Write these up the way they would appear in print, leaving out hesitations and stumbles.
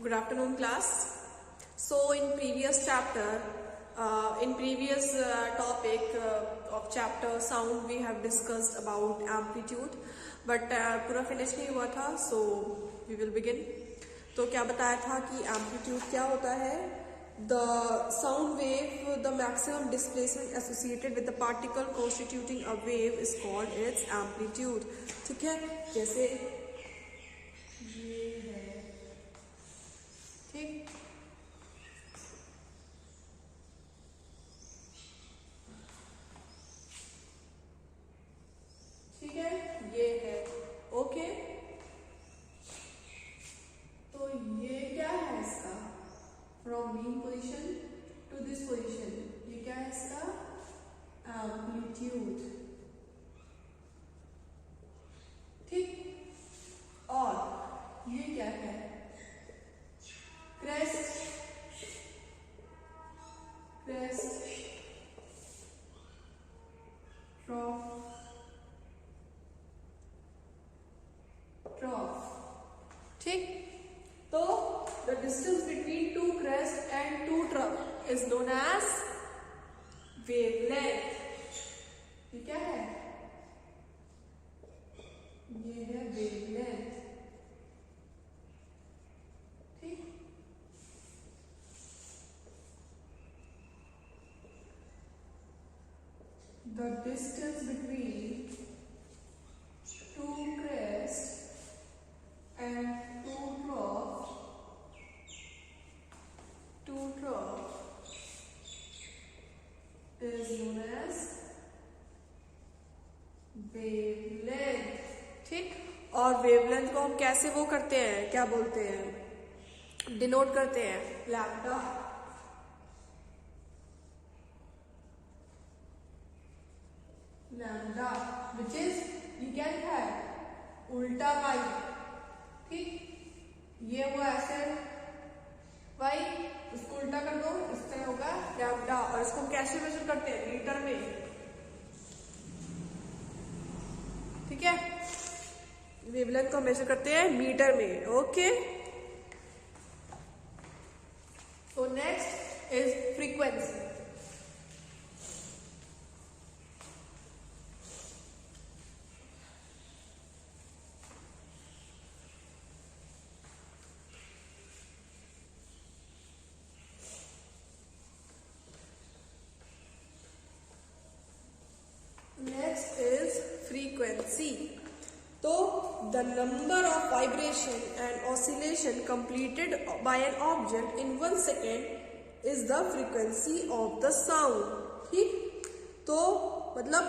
Good afternoon, class. So in previous chapter, in previous topic of chapter sound, we have discussed about amplitude, but पूरा finish नहीं हुआ था, so we will begin. तो क्या बताया था कि amplitude क्या होता है? The sound wave, the maximum displacement associated with the particle constituting a wave is called its amplitude. ठीक है, जैसे ये है, ठीक, ठीक है, ये है, ओके। तो ये क्या है इसका, from mean position to this position, ये क्या है इसका एम्पलीट्यूड, ठीक। और ये क्या है, क्रेस्ट, क्रेस्ट, ट्रॉफ, ट्रॉफ, ठीक। तो the distance between two crest and two trough is known as wavelength. ये क्या है, ये है वेवलेंथ, ठीक। The distance between two crest and two trough is known as wavelength, ठीक। और वेवलेंथ को हम कैसे वो करते हैं, क्या बोलते हैं, डिनोट करते हैं, lambda, lambda which is you can have उल्टा पाई, ठीक। ये हुआ ऐसे वाई, उसको उल्टा कर दो, इस तरह होगा लैम्डा। और इसको हम कैसे मेजर करते हैं, मीटर में, ठीक है। वेवलेंथ को मेजर करते हैं मीटर में, ओके। तो next is frequency. Next is frequency. तो the number of vibration and oscillation completed by an object in 1 second is the frequency of the sound, ठीक। तो मतलब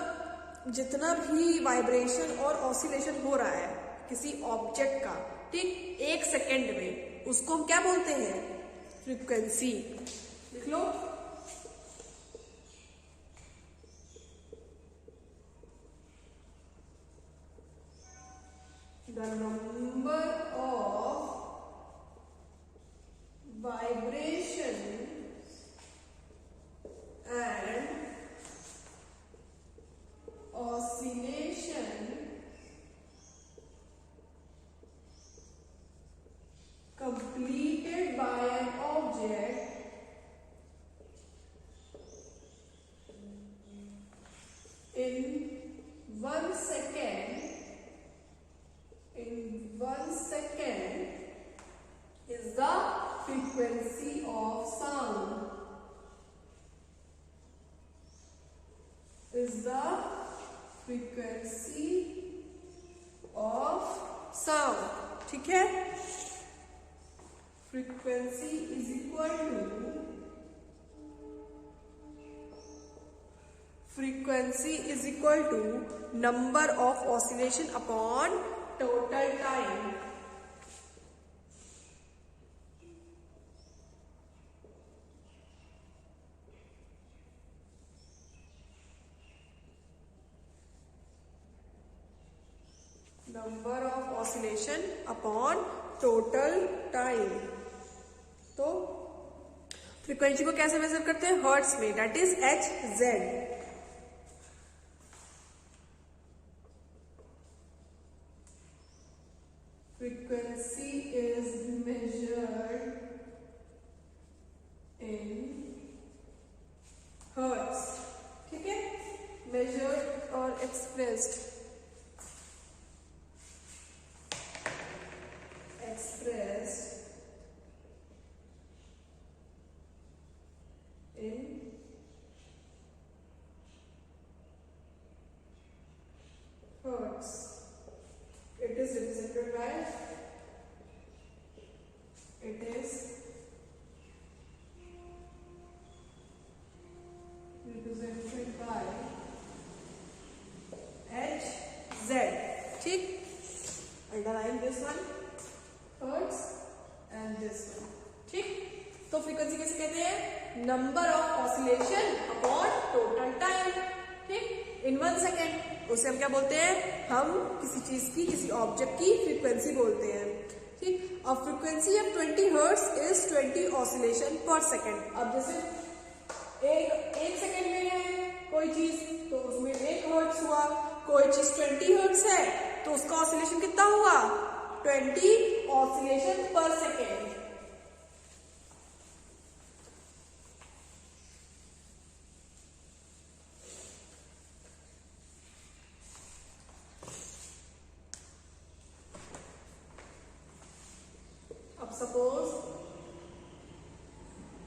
जितना भी वाइब्रेशन और ऑसिलेशन हो रहा है किसी ऑब्जेक्ट का, ठीक, 1 सेकेंड में, उसको हम क्या बोलते हैं, फ्रीक्वेंसी। लिख लो, the number of vibrations and oscillation completed by an object in 1 second, in 1 second is the frequency of sound, is the frequency of sound, ठीक है। frequency is equal to, frequency is equal to number of oscillation upon total time, number of oscillation upon total time। तो frequency को कैसे major करते हैं, hertz में, that is Hz। frequency is measured frequency कैसे कहते हैं? Number of oscillation upon total time, ठीक, इन 1 सेकेंड। उसे हम क्या बोलते हैं? हम किसी चीज की, किसी ऑब्जेक्ट की फ्रीक्वेंसी बोलते हैं, ठीक। अब frequency of 20 hertz is 20 oscillation per second. अब जैसे एक सेकेंड में है कोई चीज तो उसमें 1 हर्ट्ज हुआ, कोई चीज 20 हर्ट्ज है तो उसका ऑसिलेशन कितना हुआ? 20 ऑसिलेशन पर सेकेंड। अब suppose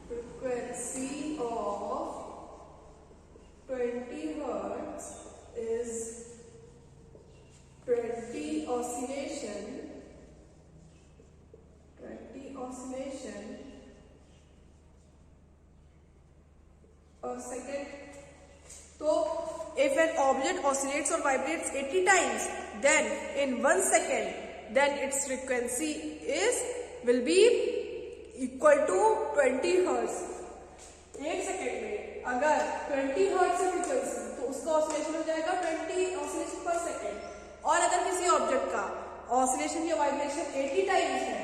frequency of 20 hertz is 20 oscillation per second. So if an object oscillates or vibrates 80 times, then in 1 second, then its frequency will be equal to 20 hertz. एक second में अगर 20 hertz है frequency तो उसका oscillation हो जाएगा 20 oscillation per second. और अगर किसी ऑब्जेक्ट का ऑसिलेशन या वाइब्रेशन 80 टाइम्स है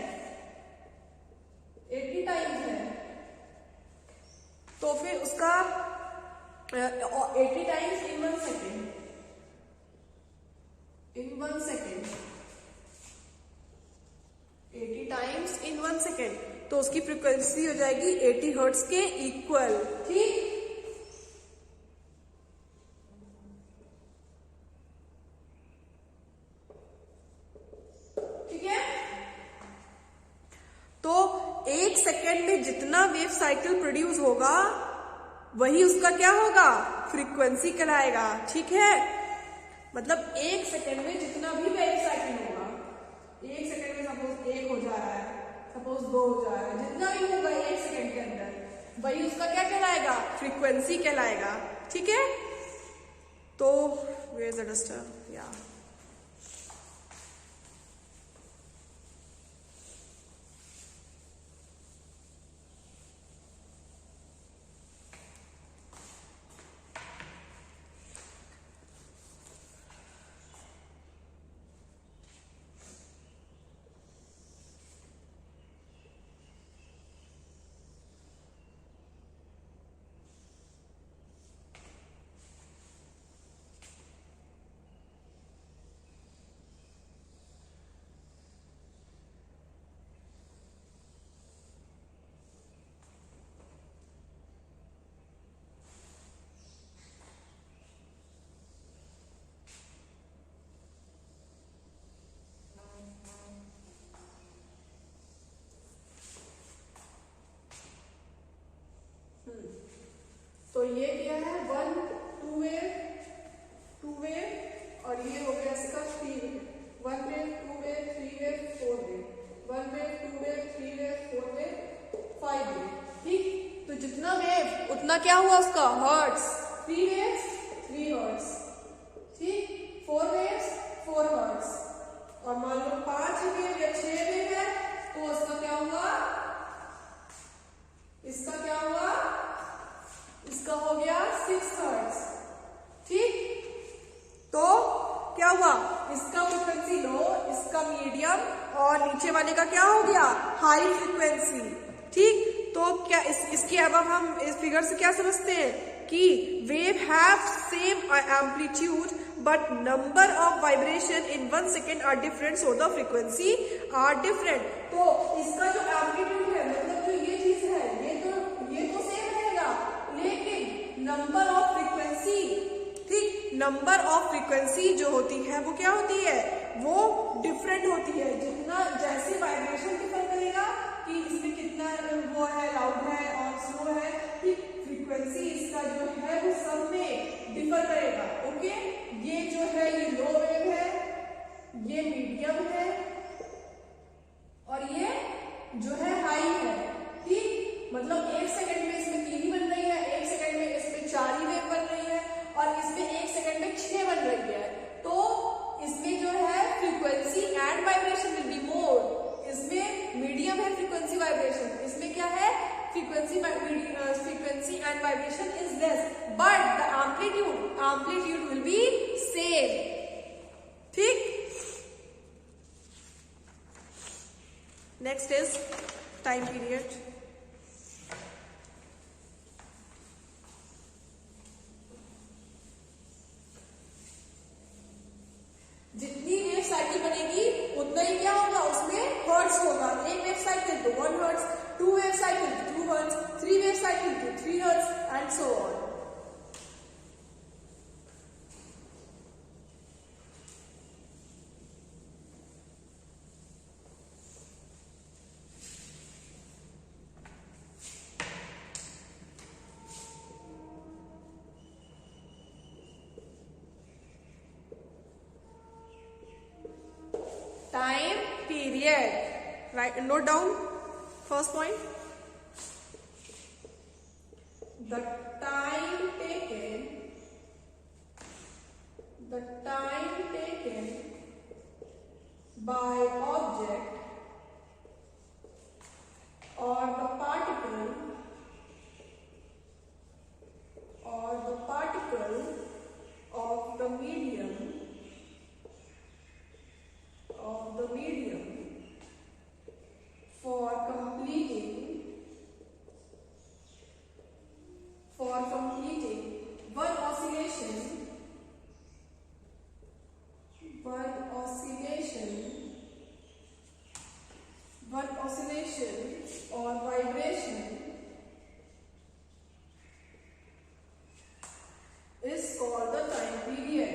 तो फिर उसका 80 times in 1 second, 80 times in 1 second, तो उसकी फ्रीक्वेंसी हो जाएगी 80 हर्ट्ज के इक्वल, ठीक। ठीक है, तो 1 सेकेंड में जितना वेव साइकिल प्रोड्यूस होगा वही उसका क्या होगा? फ्रीक्वेंसी कहलाएगा, ठीक है। मतलब 1 सेकेंड में जितना भी वेव साइकिल होगा, 1 सेकेंड में सपोज 1 हो जा रहा है, सपोज 2 हो जा रहा है, जितना भी होगा 1 सेकेंड के अंदर वही उसका क्या कहलाएगा? फ्रीक्वेंसी कहलाएगा, ठीक है। तो वेयर इज द डस्टर? या तो ये क्या है? 1 2 वेव और ये हो गया इसका 3 wave, 1 wave 2 wave 3 wave 4 wave, 1 wave 2 wave 3 wave 4 wave 5 wave, ठीक। तो जितना वेव उतना क्या हुआ उसका? हर्ट्ज। 3 वेव्स 3 हर्ट्ज, ठीक। 4 वेव्स 4 हर्ट्ज। और मान लो 5 वेव या 6 वेव है तो उसका क्या हुआ? इसका क्या हुआ? इसका हो गया 6 हर्ट्ज, ठीक। तो क्या हुआ? इसका फ्रीक्वेंसी लो, इसका मीडियम और नीचे वाले का क्या हो गया? हाई फ्रीक्वेंसी, ठीक। तो क्या इसके अब हम इस फिगर से क्या समझते हैं कि wave have same amplitude but number of vibration in 1 second are different, so the frequency are different. तो इसका जो एम्पलीट्यूड है, मतलब जो ये चीज है, ये तो सेम रहेगा, लेकिन नंबर ऑफ फ्रीक्वेंसी, ठीक, नंबर ऑफ फ्रीक्वेंसी जो होती है वो क्या होती है? वो डिफरेंट होती है। जितना जैसे वाइब्रेशन डिफर करेगा कि इसमें कितना वो है, लाउड है और स्लो है, ठीक, फ्रीक्वेंसी इसका जो है वो सब में डिफर करेगा, ओके। ये जो है ये लो वेव है, ये मीडियम है और ये जो है हाई है, ठीक। मतलब 1 सेकेंड में इसमें 3 ही बन रही है, 1 सेकेंड में इसमें 4 ही वेव बन रही है और इसमें 1 सेकेंड में 6 बन रही है। तो इसमें जो है frequency and vibration will be more. इसमें मीडियम है फ्रीक्वेंसी वाइब्रेशन, इसमें क्या है? Frequency and vibration is less, but the amplitude will be same. ठीक. Next is time period. जितनी वेव साइकिल बनेगी उतना ही क्या होगा, उसमें हर्ट्ज होगा. एक वेव साइकिल तो 1 हर्ट्ज, 2 वेव साइकिल तो 2 हर्ट्ज, 3 वेव साइकिल तो 3 hertz and so on. Time period. Right, note down first point. The time taken by object or the particle of the medium for completing one oscillation or vibration is called the time period.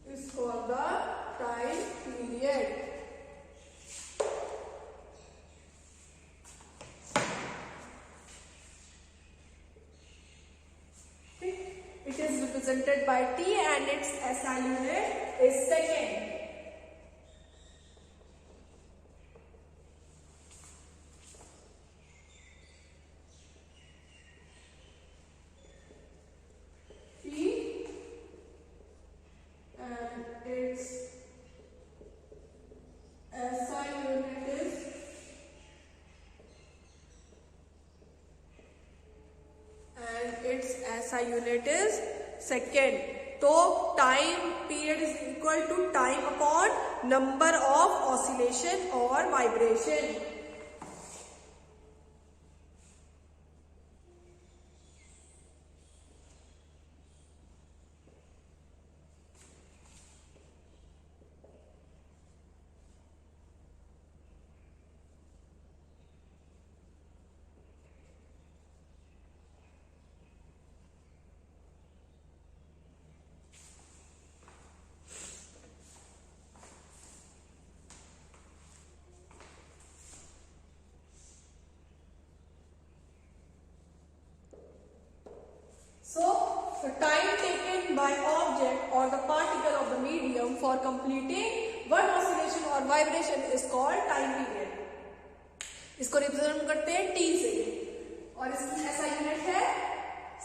Is called the time period. It is represented by T and its SI unit is second. SI unit is second. तो time period is equal to time upon number of oscillation or vibration. So, the time taken by object or the particle of the medium for completing one oscillation or vibration is called time period. इसको represent करते हैं T से और इसकी SI unit है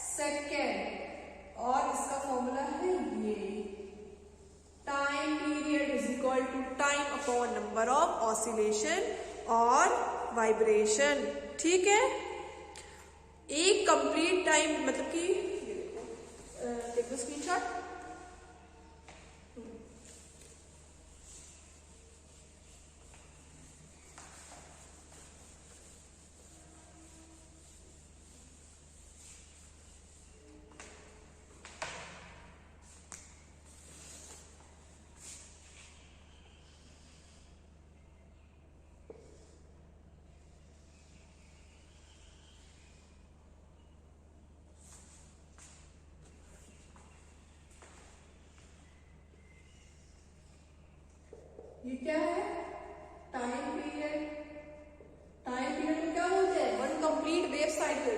second और इसका formula है ये. Time period is equal to time upon number of oscillation और वाइब्रेशन. ठीक है. एक कंप्लीट टाइम मतलब कि टेक द स्क्रीनशॉट. ये क्या है? Time period. टाइम पीरियड में क्या बोलते हैं? One complete wave cycle.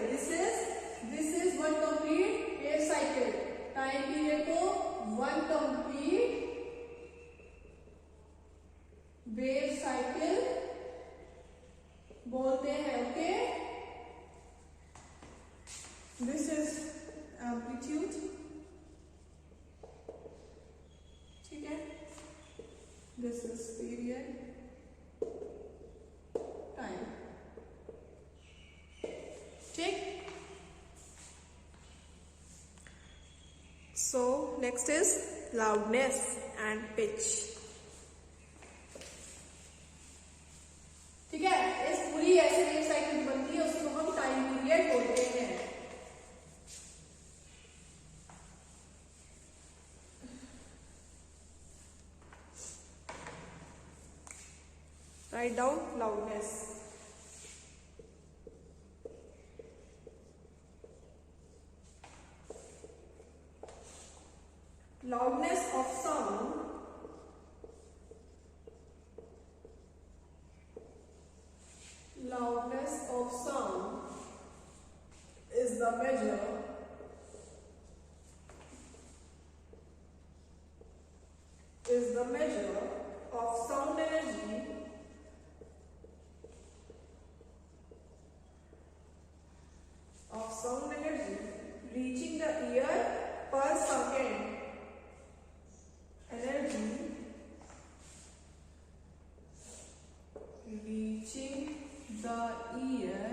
This is one complete wave cycle. Time period को वन कंप्लीट वेव साइकिल बोलते हैं. ओके. This is amplitude. ठीक है. So next is loudness and pitch. ठीक है, इस पूरी ऐसे वेव साइकिल बनती है, उसको हम टाइम पीरियड बोलते हैं. Write down loudness. Loudness of sound is the measure of sound energy reaching the ear per second. Energy reaching the ear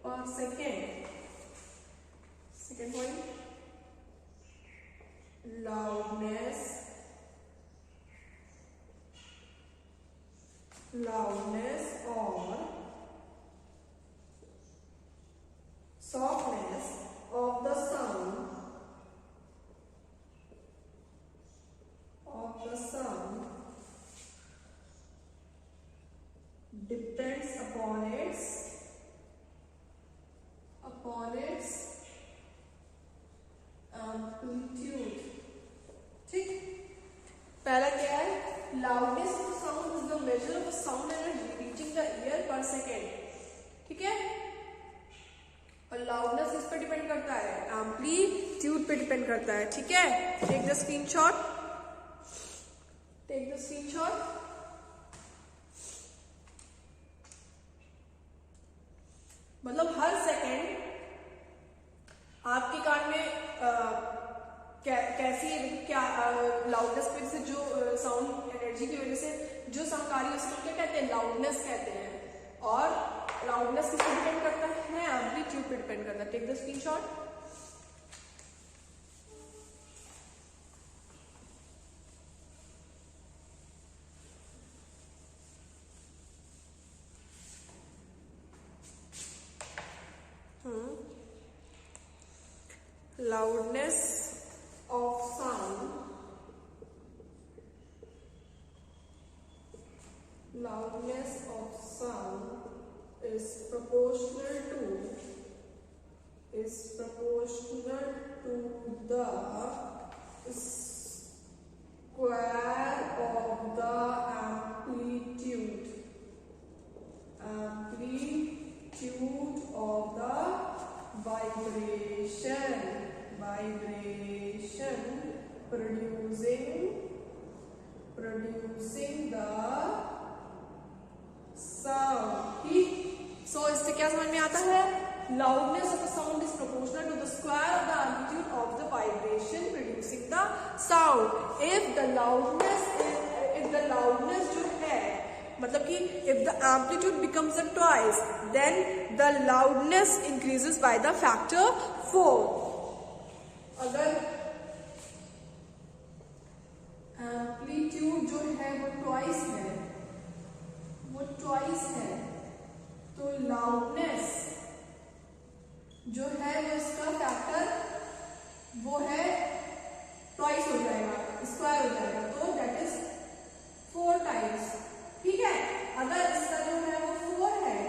per second. Second point, loudness or softness of the sound depends upon its amplitude. ठीक, पहला क्या है? Loudness of the sound is the measure of the sound energy reaching the ear per second. ठीक है, और loudness इस पे depend करता है, amplitude पे डिपेंड करता है. ठीक है, take the screenshot. मतलब हर सेकेंड आपके कान में क्या लाउडनेस की वजह से जो साउंड एनर्जी की वजह से जो साउंड आ रही है उसको क्या कहते हैं? लाउडनेस कहते हैं. और लाउडनेस किस पे डिपेंड करता है? एम्पलीट्यूड पे डिपेंड करता है. Take the screenshot. Loudness of sound is proportional to the square of the amplitude of the vibration producing the sound. ठीक, so इससे क्या समझ में आता है? Loudness of the sound is proportional to the square of the amplitude of the vibration producing the sound. If the loudness जो है, मतलब कि if the amplitude becomes twice, then the loudness increases by the factor 4. अगर amplitude जो है वो twice है तो लाउडनेस जो है वो इसका फैक्टर वो है ट्वाइस हो जाएगा, स्क्वायर हो जाएगा, तो दैट इज 4 टाइम्स. ठीक है, अगर इसका जो है वो 4 है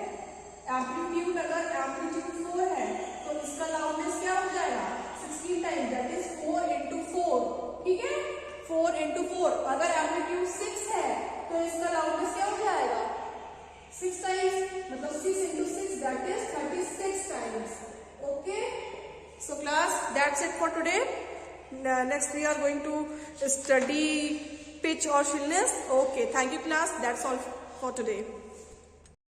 एम्पलीट्यूड, अगर एम्पलीट्यूड 4 है तो इसका लाउडनेस क्या हो जाएगा? 16 टाइम्स, दैट इज 4 into 4. ठीक है, 4 into 4. अगर एम्पलीट्यूड 6 है तो इसका लाउडनेस क्या हो जाएगा? 6 टाइम्स, मतलब 6 into 6, that is 36 times. Okay, so class, that's it for today. Next we are going to study pitch or shrillness. Okay, thank you class, that's all for today.